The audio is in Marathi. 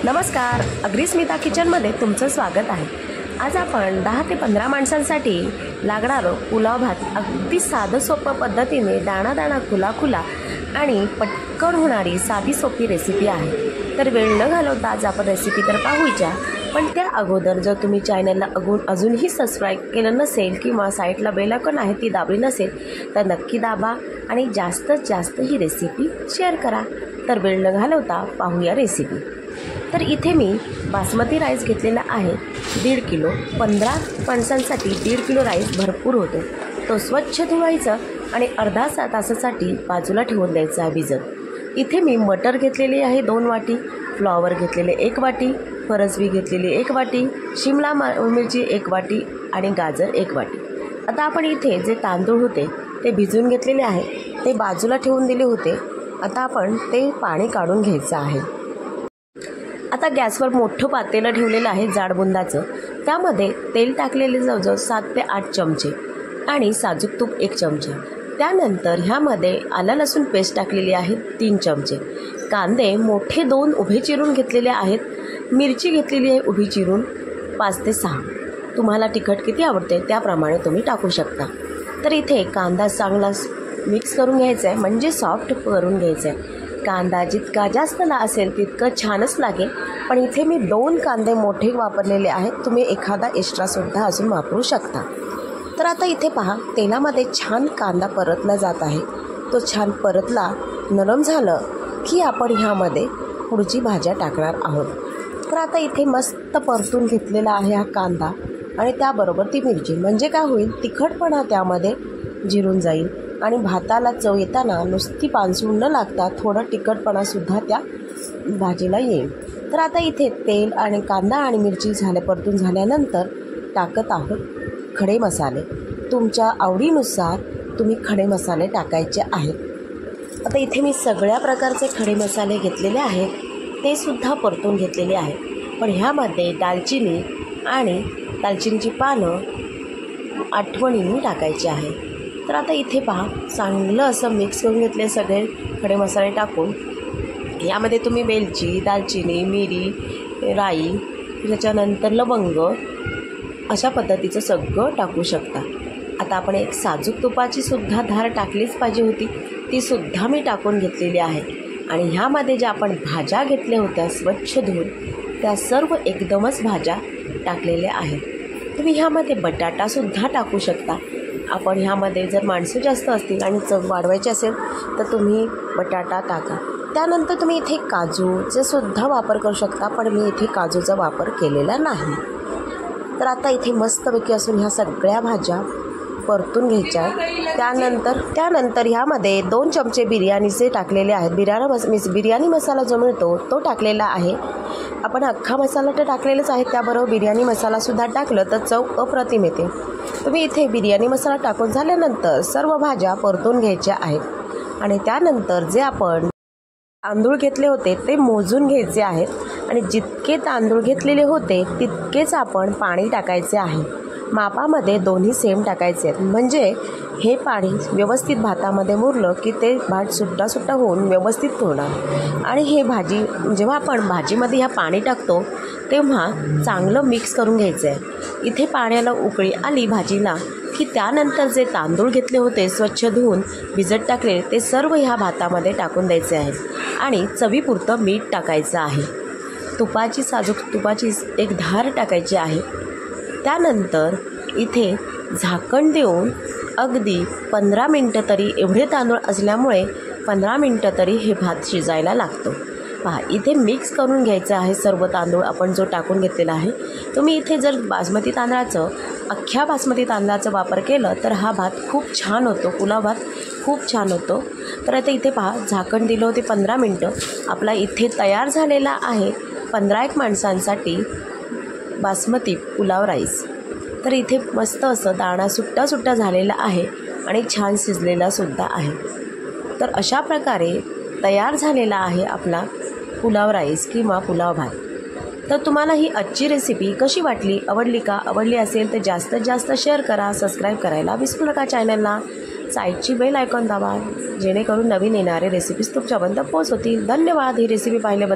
नमस्कार, अग्रिस्मिता किचनमध्ये तुमचं स्वागत आहे। आज आपण 10 ते 15 माणसांसाठी लागणारं पुलाव भात अगदी साधं सोपं पद्धतीने दाणा खुला आणि पटकन होणारी साधी सोपी रेसिपी आहे। तर वेळ न घालवता आज आपण रेसिपी तर पाहूया, पण त्या अगोदर जर तुम्ही चॅनलला अजूनही सबस्क्राईब केलं नसेल किंवा साईडला बेल आयकॉन आहे ती दाबली नसेल तर नक्की दाबा आणि जास्तीत जास्त ही रेसिपी शेअर करा। तर वेळ न घालवता पाहूया रेसिपी। तर इथे मी बासमती राईस घेतलेला आहे 1.5 किलो। 15 माणसांसाठी 1.5 किलो राईस भरपूर होतो। तो स्वच्छ धुवायचा आणि अर्धा तासासाठी बाजूला ठेवून द्यायचा आहे भिजत। इथे मी मटर घेतलेली आहे 2 वाटी, फ्लॉवर घेतलेले 1 वाटी, फरसबी घेतलेली 1 वाटी, शिमला मिरची 1 वाटी आणि गाजर 1 वाटी। आता आपण इथे जे तांदूळ होते ते भिजवून घेतलेले आहे, ते बाजूला ठेवून दिले होते। आता आपण ते पाणी काढून घ्यायचं आहे। आता गॅसवर मोठं पातेलं ठेवलेलं आहे जाडबुंदाचं, त्यामध्ये तेल टाकलेले जवळजवळ 7 ते 8 चमचे आणि साजूक तूप 1 चमचा। त्यानंतर ह्यामध्ये आलं लसूण पेस्ट टाकलेली आहे 3 चमचे। कांदे मोठे 2 उभे चिरून घेतलेले आहेत। मिरची घेतलेली आहे उभी चिरून 5 ते 6। तुम्हाला तिखट किती आवडते त्याप्रमाणे तुम्ही टाकू शकता। तर इथे कांदा चांगला मिक्स करून घ्यायचा आहे, म्हणजे सॉफ्ट करून घ्यायचा आहे। कांदा जितका जास्त असेल तितकं छानच लागेल, पण इथे मी 2 कांदे मोठे वापरलेले आहेत। तुम्ही एखादा एक्स्ट्रासुद्धा अजून वापरू शकता। तर आता इथे पहा, तेलामध्ये छान कांदा परतला जात आहे। तो छान परतला, नरम झालं की आपण ह्यामध्ये पुढची भाज्या टाकणार आहोत। तर आता इथे मस्त परतून घेतलेला आहे हा कांदा आणि त्याबरोबर ती मिरची, म्हणजे काय होईल, तिखटपणा त्यामध्ये जिरून जाईल आणि भाताला चव येताना नुसती पानसून न लागता थोडं तिखटपणासुद्धा त्या भाजीला येईल। तर आता इथे तेल आणि कांदा आणि मिरची परतून झाल्यानंतर टाकत आहोत खडे मसाले। तुमच्या आवडीनुसार तुम्ही खडे मसाले टाकायचे आहेत। आता इथे मी सगळ्या प्रकारचे खडे मसाले घेतलेले आहेत, ते सुद्धा परतून घेतलेले आहेत। पण ह्यामध्ये दालचिनी आणि दालचिनीची पानं आठवणीने टाकायची आहे। तर आता इथे पहा, चांगलं असं मिक्स करून घेतले सगळे खडे मसाले टाकून। यामध्ये तुम्ही वेलची, दालचिनी, मिरी, राई, त्याच्यानंतर लवंग अशा पद्धतीचं सगळं टाकू शकता। आता आपण एक साजूक तुपाची सुद्धा धार टाकलीच पाहिजे होती, ती सुद्धा मी टाकून घेतलेली आहे। आणि ह्यामध्ये ज्या आपण भाज्या घेतल्या होत्या स्वच्छ धुवून, त्या सर्व एकदमच भाज्या टाकलेल्या आहेत। तुम्ही ह्यामध्ये बटाटासुद्धा टाकू शकता। आपण ह्यामध्ये जर माणसं जास्त असतील आणि चव वाढवायची असेल तर तुम्ही बटाटा टाका। त्यानंतर तुम्ही इथे काजूचा सुद्धा वापर करू शकता, पण मी इथे काजूचा वापर केलेला नाही। तर आता इथे मस्तपैकी असून ह्या सगळ्या भाज्या परतून घ्यायच्या आहेत। त्यानंतर ह्यामध्ये 2 चमचे बिर्याणीचे टाकलेले आहेत। बिर्याणी मसाला जो मिळतो तो टाकलेला आहे। आपण अख्खा मसाला तर टाकलेलाच आहे, त्याबरोबर बिर्याणी मसालासुद्धा टाकलं तर चव अप्रतिम येते। तुम्ही इथे बिर्याणी मसाला टाकून झाल्यानंतर सर्व भाज्या परतून घ्यायच्या आहेत आणि त्यानंतर जे आपण तांदूळ घेतले होते ते मोजून घ्यायचे आहेत आणि जितके तांदूळ घेतलेले होते तितकेच आपण पाणी टाकायचे आहे। मापामध्ये दोन्ही सेम टाकायचे आहेत, म्हणजे हे पाणी व्यवस्थित भातामध्ये मुरलं की ते भात सुट्टा होऊन व्यवस्थित होणार। आणि हे भाजी जेव्हा आपण भाजीमध्ये ह्या पाणी टाकतो तेव्हा चांगलं मिक्स करून घ्यायचं आहे। इथे पाण्याला उकळी आली भाजीला की त्यानंतर जे तांदूळ घेतले होते स्वच्छ धुवून भिजत टाकले ते सर्व ह्या भातामध्ये टाकून द्यायचे आहेत आणि चवीपुरतं मीठ टाकायचं आहे। साजूक तुपाची एक धार टाकायची आहे। त्यानंतर इथे झाकण देऊन अगदी 15 मिनटं तरी, एवढे तांदूळ असल्यामुळे 15 मिनटं तरी हे भात शिजायला लागतो। पहा, इथे मिक्स करून घ्यायचं आहे सर्व तांदूळ आपण जो टाकून घेतलेला आहे। तुम्ही इथे जर अख्ख्या बासमती तांदळाचा वापर केलं तर हा भात खूप छान होतो, पुलाव भात खूप छान होतो। तर आता इथे पहा, झाकण दिलं होते 15 मिनटं, आपला इथे तयार झालेला आहे 15 माणसांसाठी बासमती पुलाव राईस। तर इथे मस्त असं दाणा सुट्टा झालेला आहे आणि छान शिजलेला सुद्धा आहे। तर अशा प्रकारे तयार झालेला आहे आपला पुलाव राईस किंवा पुलाव भात। तर तुम्हाला ही आजची रेसिपी कशी वाटली, आवडली असेल तर जास्तीत जास्त शेअर करा, सबस्क्राईब करायला विसरू नका चॅनलला। साईडची बेल आयकॉन दाबा, जेणेकरून नवीन येणारे रेसिपीज तुमच्यापर्यंत पोहोचतील। धन्यवाद ही रेसिपी पाहिल्याबद्दल।